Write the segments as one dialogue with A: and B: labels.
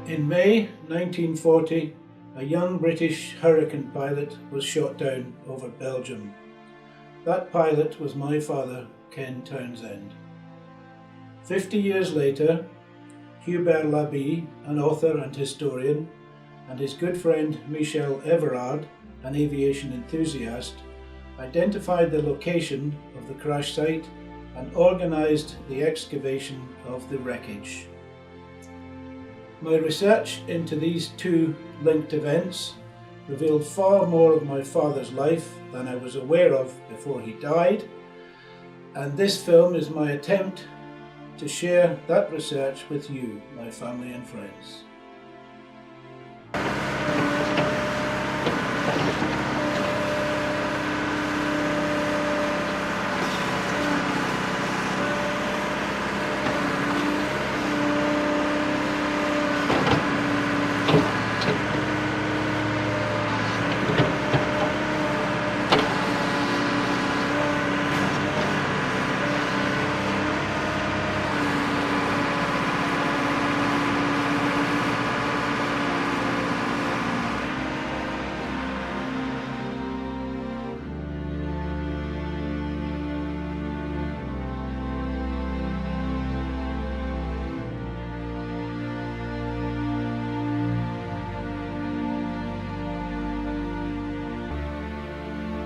A: In May 1940, a young British Hurricane pilot was shot down over Belgium. That pilot was my father, Ken Townsend. 50 years later, Hubert Labie, an author and historian, and his good friend Michel Everard, an aviation enthusiast, identified the location of the crash site and organised the excavation of the wreckage. My research into these two linked events revealed far more of my father's life than I was aware of before he died, and this film is my attempt to share that research with you, my family and friends.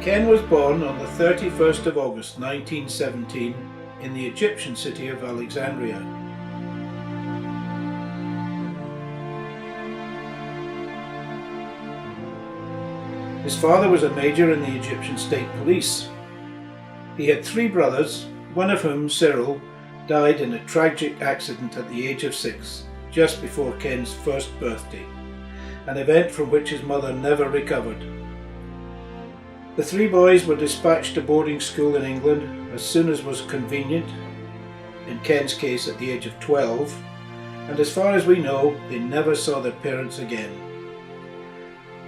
A: Ken was born on the 31st of August 1917 in the Egyptian city of Alexandria. His father was a major in the Egyptian state police. He had three brothers, one of whom, Cyril, died in a tragic accident at the age of 6, just before Ken's first birthday, an event from which his mother never recovered. The three boys were dispatched to boarding school in England as soon as was convenient, in Ken's case at the age of 12, and as far as we know, they never saw their parents again.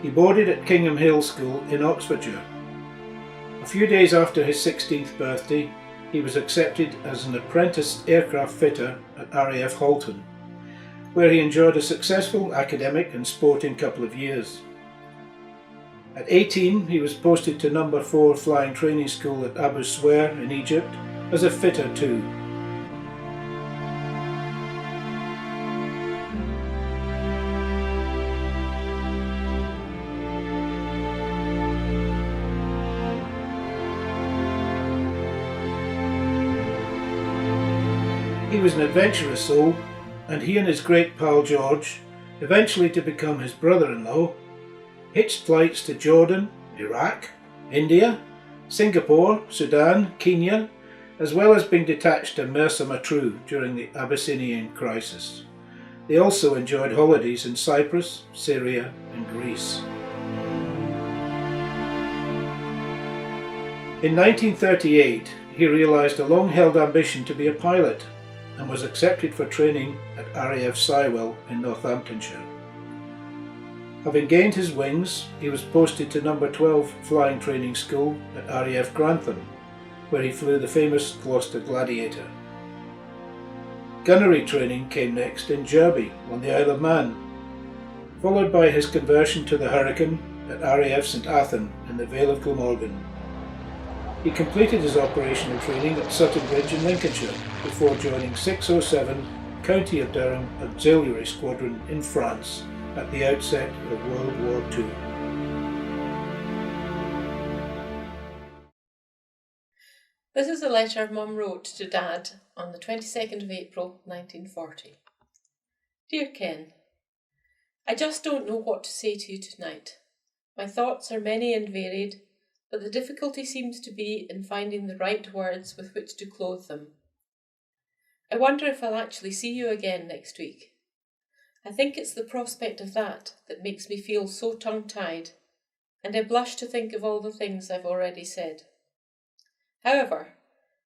A: He boarded at Kingham Hill School in Oxfordshire. A few days after his 16th birthday, he was accepted as an apprentice aircraft fitter at RAF Halton, where he enjoyed a successful academic and sporting couple of years. At 18, he was posted to No. 4 Flying Training School at Abu Swair in Egypt as a fitter too. He was an adventurous soul, and he and his great pal George, eventually to become his brother-in-law, hitched flights to Jordan, Iraq, India, Singapore, Sudan, Kenya, as well as being detached to Mersa Matruh during the Abyssinian crisis. They also enjoyed holidays in Cyprus, Syria and Greece. In 1938, he realised a long-held ambition to be a pilot and was accepted for training at RAF Sywell in Northamptonshire. Having gained his wings, he was posted to No. 12 Flying Training School at RAF Grantham, where he flew the famous Gloucester Gladiator. Gunnery training came next in Derby on the Isle of Man, followed by his conversion to the Hurricane at RAF St Athan in the Vale of Glamorgan. He completed his operational training at Sutton Bridge in Lincolnshire before joining 607 County of Durham Auxiliary Squadron in France at the outset of World War II.
B: This is a letter Mum wrote to Dad on the 22nd of April 1940. Dear Ken, I just don't know what to say to you tonight. My thoughts are many and varied, but the difficulty seems to be in finding the right words with which to clothe them. I wonder if I'll actually see you again next week. I think it's the prospect of that makes me feel so tongue-tied, and I blush to think of all the things I've already said. However,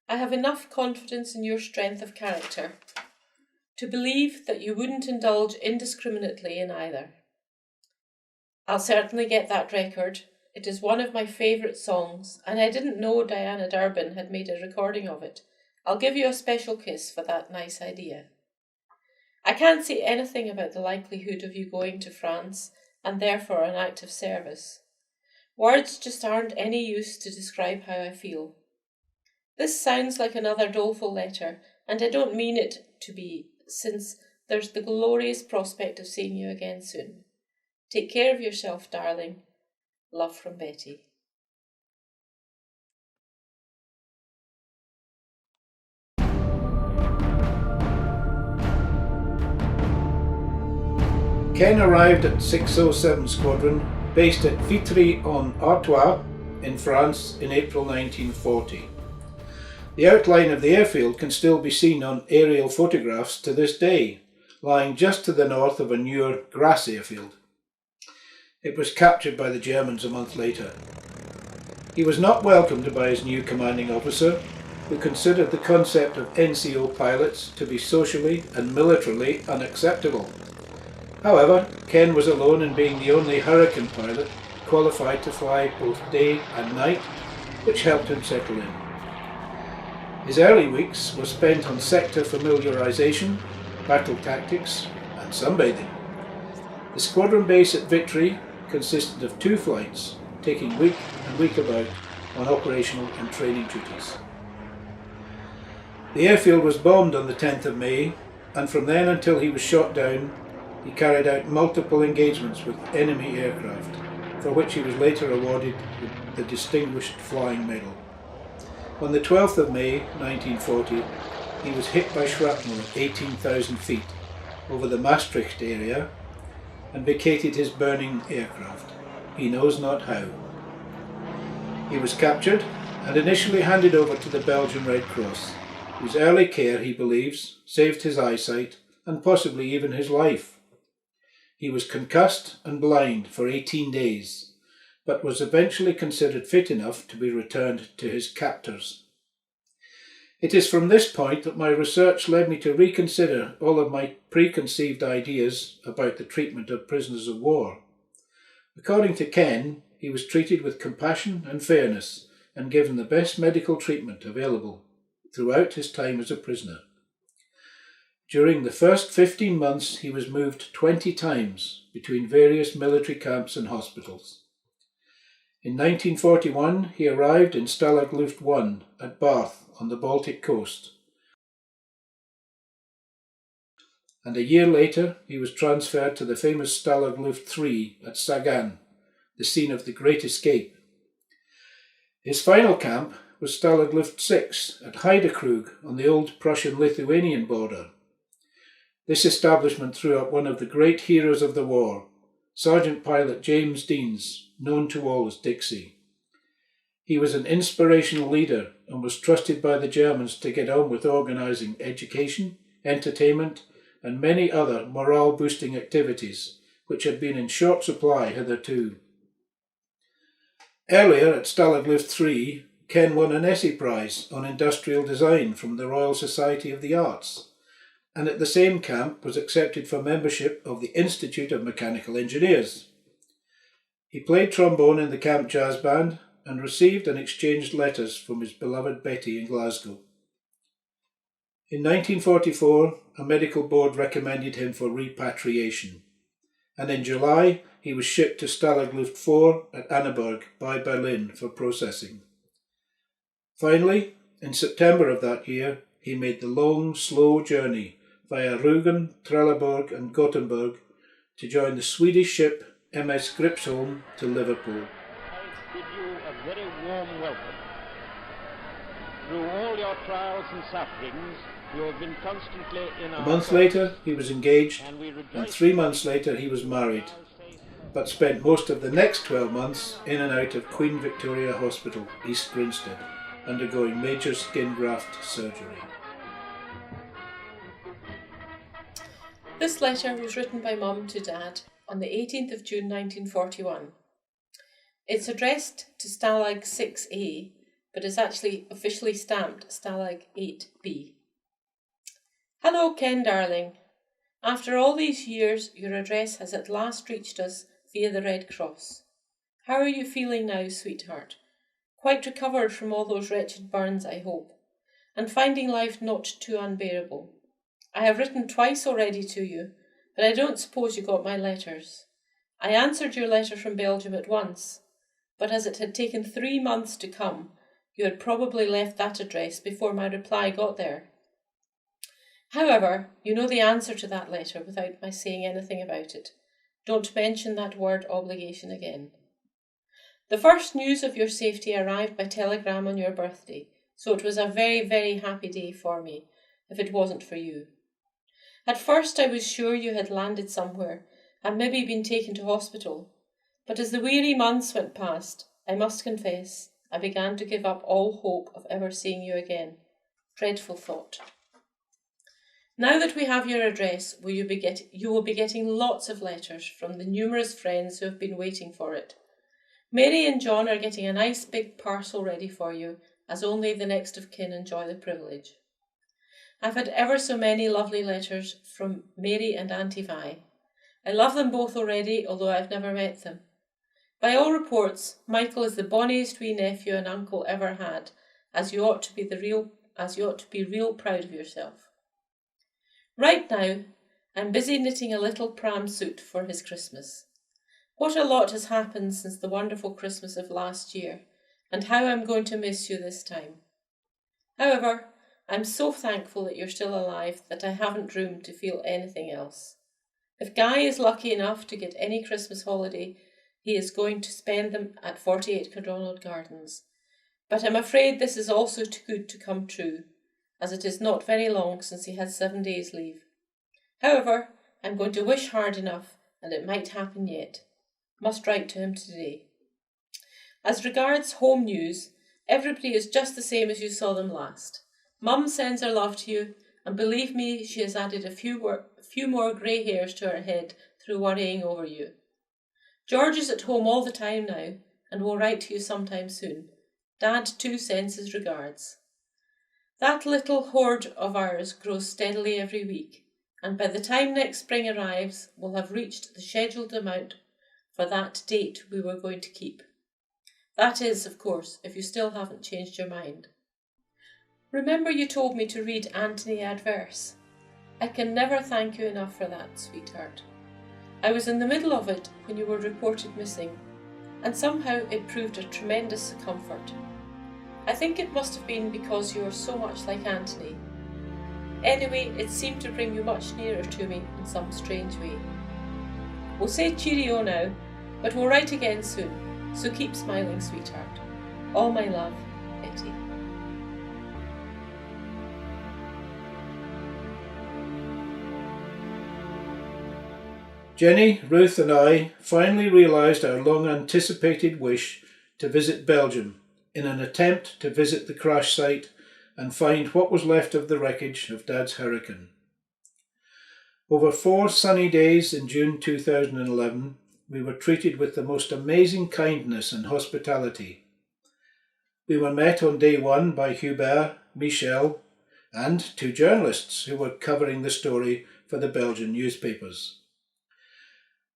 B: I have enough confidence in your strength of character to believe that you wouldn't indulge indiscriminately in either. I'll certainly get that record. It is one of my favourite songs, and I didn't know Diana Durbin had made a recording of it. I'll give you a special kiss for that nice idea. I can't say anything about the likelihood of you going to France and therefore an active service. Words just aren't any use to describe how I feel. This sounds like another doleful letter, and I don't mean it to be, since there's the glorious prospect of seeing you again soon. Take care of yourself, darling. Love from Betty.
A: Ken arrived at 607 Squadron, based at Vitry-en-Artois in France in April 1940. The outline of the airfield can still be seen on aerial photographs to this day, lying just to the north of a newer grass airfield. It was captured by the Germans a month later. He was not welcomed by his new commanding officer, who considered the concept of NCO pilots to be socially and militarily unacceptable. However, Ken was alone in being the only Hurricane pilot qualified to fly both day and night, which helped him settle in. His early weeks were spent on sector familiarization, battle tactics, and sunbathing. The squadron base at Vitry consisted of 2 flights, taking week and week about on operational and training duties. The airfield was bombed on the 10th of May, and from then until he was shot down, he carried out multiple engagements with enemy aircraft, for which he was later awarded the Distinguished Flying Medal. On the 12th of May 1940, he was hit by shrapnel at 18,000 feet over the Maastricht area and vacated his burning aircraft. He knows not how. He was captured and initially handed over to the Belgian Red Cross, whose early care, he believes, saved his eyesight and possibly even his life. He was concussed and blind for 18 days, but was eventually considered fit enough to be returned to his captors. It is from this point that my research led me to reconsider all of my preconceived ideas about the treatment of prisoners of war. According to Ken, he was treated with compassion and fairness and given the best medical treatment available throughout his time as a prisoner. During the first 15 months, he was moved 20 times between various military camps and hospitals. In 1941, he arrived in Stalag Luft I at Barth on the Baltic coast, and a year later he was transferred to the famous Stalag Luft III at Sagan, the scene of the Great Escape. His final camp was Stalag Luft VI at Heidekrug on the old Prussian-Lithuanian border. This establishment threw up one of the great heroes of the war, Sergeant Pilot James Deans, known to all as Dixie. He was an inspirational leader and was trusted by the Germans to get on with organising education, entertainment, and many other morale-boosting activities, which had been in short supply hitherto. Earlier at Stalag Luft III, Ken won an essay prize on industrial design from the Royal Society of the Arts, and at the same camp was accepted for membership of the Institute of Mechanical Engineers. He played trombone in the camp jazz band and received and exchanged letters from his beloved Betty in Glasgow. In 1944, a medical board recommended him for repatriation, and in July he was shipped to Stalag Luft IV at Annaberg by Berlin for processing. Finally, in September of that year, he made the long, slow journey via Rügen, Trelleborg and Gothenburg to join the Swedish ship MS Gripsholm to Liverpool.
C: I bid you a very warm welcome. Through all your trials and sufferings, you have been constantly in our...
A: A month later he was engaged, and 3 months later he was married, but spent most of the next 12 months in and out of Queen Victoria Hospital, East Grinstead, undergoing major skin graft surgery.
B: This letter was written by Mum to Dad on the 18th of June 1941. It's addressed to Stalag 6A, but is actually officially stamped Stalag 8B. Hello, Ken darling. After all these years, your address has at last reached us via the Red Cross. How are you feeling now, sweetheart? Quite recovered from all those wretched burns, I hope, and finding life not too unbearable. I have written twice already to you, but I don't suppose you got my letters. I answered your letter from Belgium at once, but as it had taken 3 months to come, you had probably left that address before my reply got there. However, you know the answer to that letter without my saying anything about it. Don't mention that word obligation again. The first news of your safety arrived by telegram on your birthday, so it was a very, very happy day for me, if it wasn't for you. At first I was sure you had landed somewhere and maybe been taken to hospital, but as the weary months went past, I must confess, I began to give up all hope of ever seeing you again. Dreadful thought. Now that we have your address, you will be getting lots of letters from the numerous friends who have been waiting for it. Mary and John are getting a nice big parcel ready for you, as only the next of kin enjoy the privilege. I've had ever so many lovely letters from Mary and Auntie Vi. I love them both already, although I've never met them. By all reports, Michael is the bonniest wee nephew an uncle ever had, as you ought to be real proud of yourself. Right now, I'm busy knitting a little pram suit for his Christmas. What a lot has happened since the wonderful Christmas of last year, and how I'm going to miss you this time. However, I'm so thankful that you're still alive that I haven't room to feel anything else. If Guy is lucky enough to get any Christmas holiday, he is going to spend them at 48 Cardonald Gardens. But I'm afraid this is also too good to come true, as it is not very long since he had 7 days leave. However, I'm going to wish hard enough, and it might happen yet. Must write to him today. As regards home news, everybody is just the same as you saw them last. Mum sends her love to you, and believe me, she has added a few more grey hairs to her head through worrying over you. George is at home all the time now, and will write to you sometime soon. Dad too sends his regards. That little hoard of ours grows steadily every week, and by the time next spring arrives, we'll have reached the scheduled amount for that date we were going to keep. That is, of course, if you still haven't changed your mind. Remember you told me to read Anthony Adverse? I can never thank you enough for that, sweetheart. I was in the middle of it when you were reported missing, and somehow it proved a tremendous comfort. I think it must have been because you are so much like Anthony. Anyway, it seemed to bring you much nearer to me in some strange way. We'll say cheerio now, but we'll write again soon, so keep smiling, sweetheart. All my love, Betty.
A: Jenny, Ruth and I finally realised our long-anticipated wish to visit Belgium in an attempt to visit the crash site and find what was left of the wreckage of Dad's Hurricane. Over 4 sunny days in June 2011, we were treated with the most amazing kindness and hospitality. We were met on day 1 by Hubert, Michel, and 2 journalists who were covering the story for the Belgian newspapers.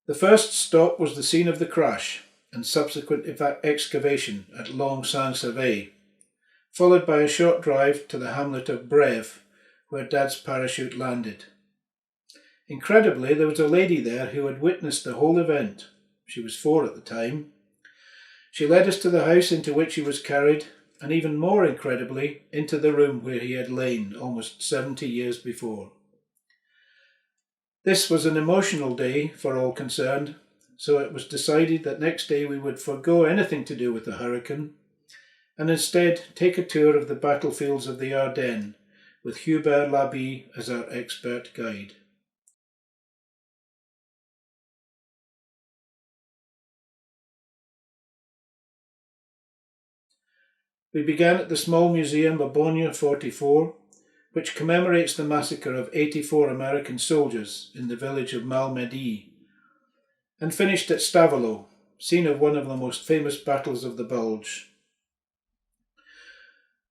A: The first stop was the scene of the crash and subsequent excavation at Long Saint-Servais, followed by a short drive to the hamlet of Brève, where Dad's parachute landed. Incredibly, there was a lady there who had witnessed the whole event. She was 4 at the time. She led us to the house into which he was carried, and even more incredibly, into the room where he had lain almost 70 years before. This was an emotional day for all concerned, so it was decided that next day we would forego anything to do with the hurricane, and instead take a tour of the battlefields of the Ardennes, with Hubert Labie as our expert guide. We began at the small museum of Bonnier 44, which commemorates the massacre of 84 American soldiers in the village of Malmedy, and finished at Stavelot, scene of one of the most famous battles of the Bulge.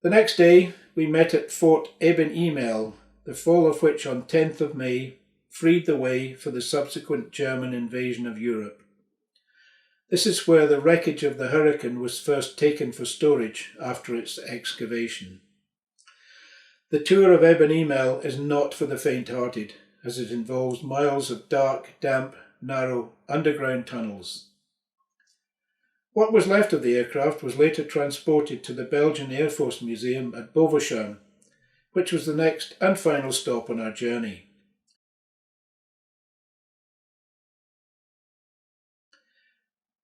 A: The next day we met at Fort Eben-Emael, the fall of which on 10th of May freed the way for the subsequent German invasion of Europe. This is where the wreckage of the Hurricane was first taken for storage after its excavation. The tour of Ebony Mell is not for the faint-hearted, as it involves miles of dark, damp, narrow, underground tunnels. What was left of the aircraft was later transported to the Belgian Air Force Museum at Beauvechain, which was the next and final stop on our journey.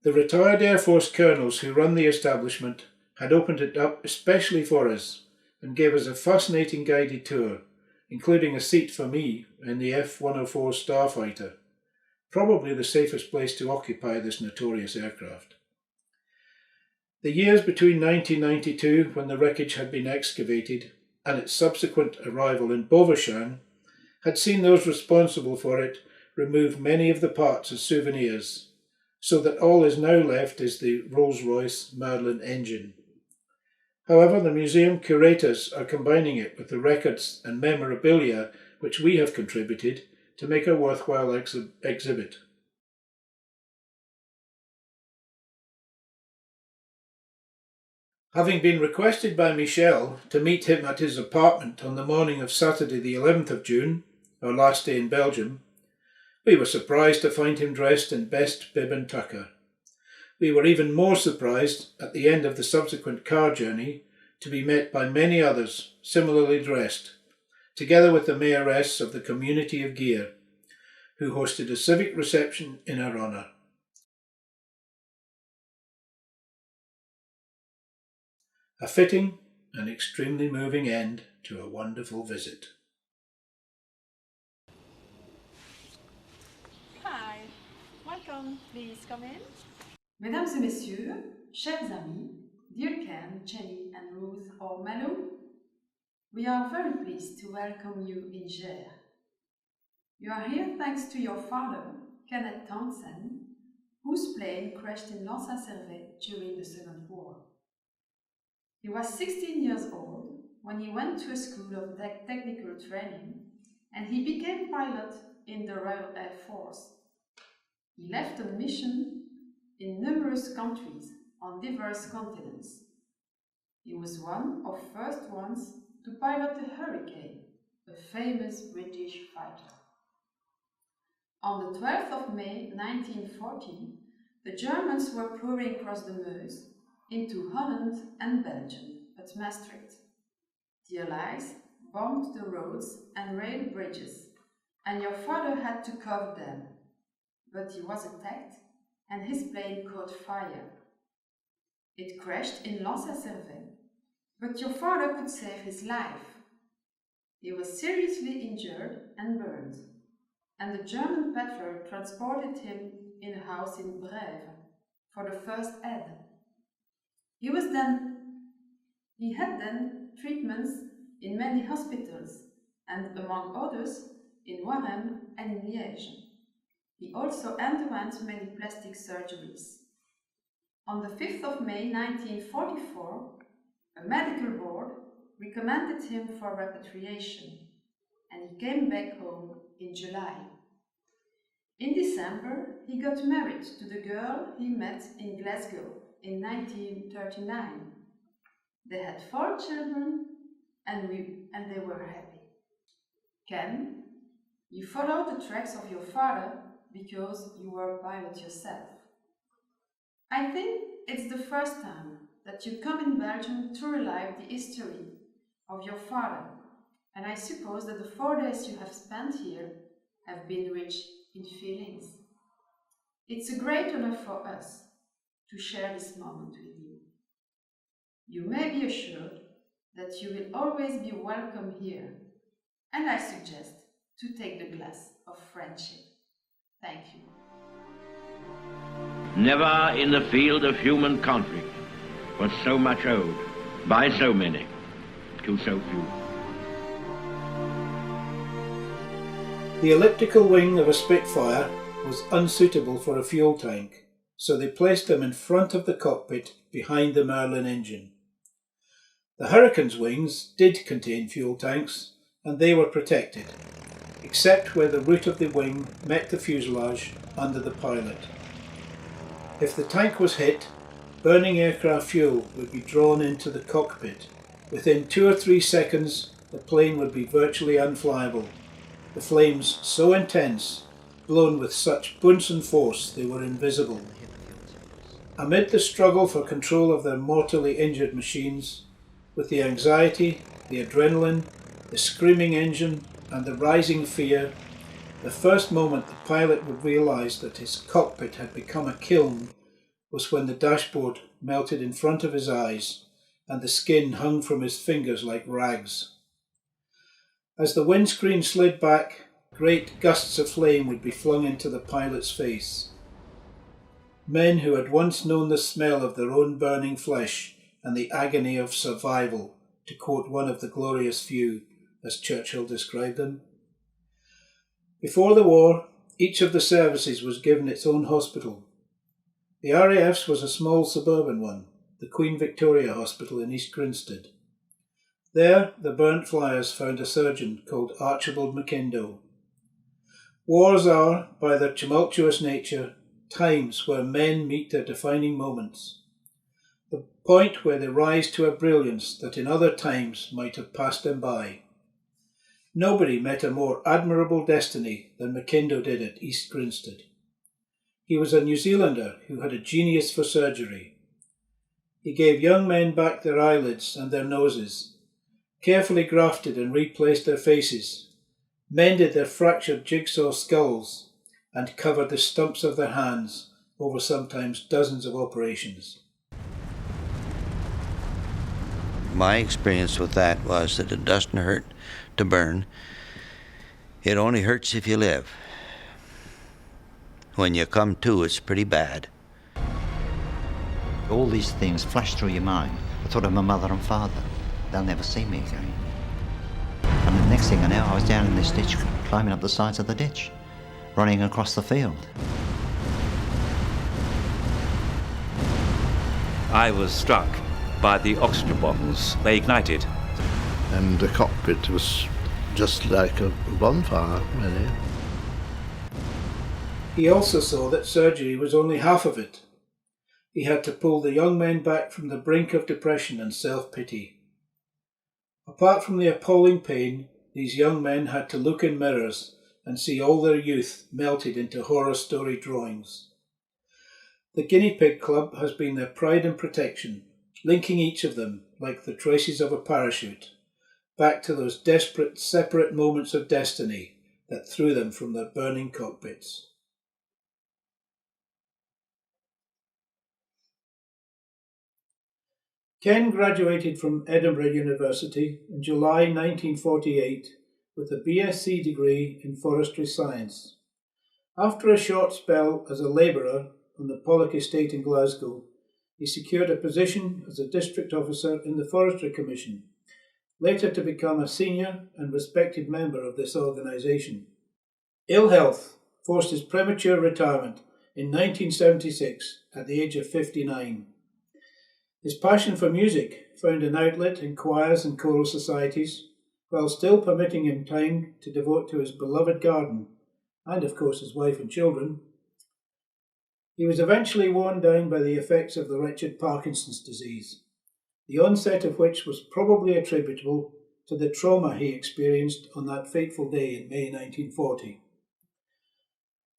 A: The retired Air Force colonels who run the establishment had opened it up especially for us and gave us a fascinating guided tour, including a seat for me in the F-104 Starfighter, probably the safest place to occupy this notorious aircraft. The years between 1992, when the wreckage had been excavated, and its subsequent arrival in Beauvechain had seen those responsible for it remove many of the parts as souvenirs, so that all is now left is the Rolls-Royce Merlin engine. However, the museum curators are combining it with the records and memorabilia which we have contributed to make a worthwhile exhibit. Having been requested by Michel to meet him at his apartment on the morning of Saturday the 11th of June, our last day in Belgium, we were surprised to find him dressed in best bib and tucker. We were even more surprised at the end of the subsequent car journey to be met by many others similarly dressed, together with the mayoress of the community of Gear, who hosted a civic reception in our honour. A fitting and extremely moving end to a wonderful visit.
D: Hi, welcome, please come in.
E: Mesdames et messieurs, chers amis, dear Ken, Jenny and Ruth or Malou, we are very pleased to welcome you in Gers. You are here thanks to your father, Kenneth Townsend, whose plane crashed in Lens-à-Servet during the Second War. He was 16 years old when he went to a school of technical training and he became pilot in the Royal Air Force. He left on mission in numerous countries on diverse continents. He was one of the first ones to pilot the Hurricane, a famous British fighter. On the 12th of May 1940, the Germans were pouring across the Meuse into Holland and Belgium at Maastricht. The Allies bombed the roads and rail bridges, and your father had to cover them, but he was attacked and his plane caught fire. It crashed in Lens-à-Servet, but your father could save his life. He was seriously injured and burned, and the German patrol transported him in a house in Brève for the first aid. He had then treatments in many hospitals, and among others in Waremme and in Liège. He also underwent many plastic surgeries. On the 5th of May 1944, a medical board recommended him for repatriation, and he came back home in July. In December, he got married to the girl he met in Glasgow in 1939. They had 4 children and they were happy. Ken, you followed the tracks of your father because you were a pilot yourself. I think it's the first time that you come in Belgium to relive the history of your father, and I suppose that the 4 days you have spent here have been rich in feelings. It's a great honor for us to share this moment with you. You may be assured that you will always be welcome here, and I suggest to take the glass of friendship. Thank you.
C: Never in the field of human conflict was so much owed by so many to so few.
A: The elliptical wing of a Spitfire was unsuitable for a fuel tank, so they placed them in front of the cockpit behind the Merlin engine. The Hurricane's wings did contain fuel tanks, and they were protected, except where the root of the wing met the fuselage under the pilot. If the tank was hit, burning aircraft fuel would be drawn into the cockpit. Within 2 or 3 seconds, the plane would be virtually unflyable, the flames so intense, blown with such Bunsen force they were invisible. Amid the struggle for control of their mortally injured machines, with the anxiety, the adrenaline, the screaming engine, and the rising fear, the first moment the pilot would realise that his cockpit had become a kiln was when the dashboard melted in front of his eyes and the skin hung from his fingers like rags. As the windscreen slid back, great gusts of flame would be flung into the pilot's face. Men who had once known the smell of their own burning flesh and the agony of survival, to quote one of the glorious few, as Churchill described them. Before the war, each of the services was given its own hospital. The RAF's was a small suburban one, the Queen Victoria Hospital in East Grinstead. There, the burnt flyers found a surgeon called Archibald McIndoe. Wars are, by their tumultuous nature, times where men meet their defining moments, the point where they rise to a brilliance that in other times might have passed them by. Nobody met a more admirable destiny than McIndoe did at East Grinstead. He was a New Zealander who had a genius for surgery. He gave young men back their eyelids and their noses, carefully grafted and replaced their faces, mended their fractured jigsaw skulls, and covered the stumps of their hands over sometimes dozens of operations.
F: My experience with that was that it doesn't hurt to burn. It only hurts if you live. When you come to, it's pretty bad.
G: All these things flash through your mind. I thought of my mother and father. They'll never see me again. And the next thing I know, I was down in this ditch, climbing up the sides of the ditch, running across the field.
H: I was struck by the oxygen bottles. They ignited.
I: And the cockpit was just like a bonfire, really.
A: He also saw that surgery was only half of it. He had to pull the young men back from the brink of depression and self-pity. Apart from the appalling pain, these young men had to look in mirrors and see all their youth melted into horror story drawings. The Guinea Pig Club has been their pride and protection, linking each of them, like the traces of a parachute, back to those desperate, separate moments of destiny that threw them from their burning cockpits. Ken graduated from Edinburgh University in July 1948 with a BSc degree in forestry science. After a short spell as a labourer on the Pollock Estate in Glasgow, he secured a position as a district officer in the Forestry Commission, later to become a senior and respected member of this organisation. Ill health forced his premature retirement in 1976 at the age of 59. His passion for music found an outlet in choirs and choral societies, while still permitting him time to devote to his beloved garden and, of course, his wife and children. He was eventually worn down by the effects of the wretched Parkinson's disease, the onset of which was probably attributable to the trauma he experienced on that fateful day in May 1940.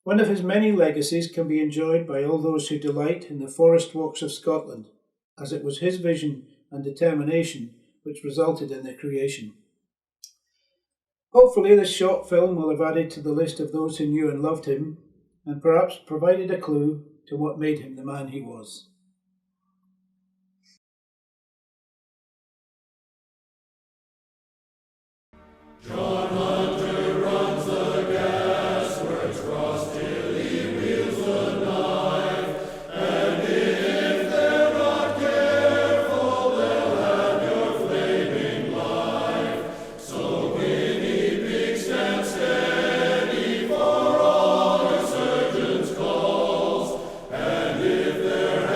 A: One of his many legacies can be enjoyed by all those who delight in the forest walks of Scotland, as it was his vision and determination which resulted in their creation. Hopefully this short film will have added to the list of those who knew and loved him, and perhaps provided a clue to what made him the man he was.
J: And if there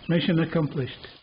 A: Mission accomplished.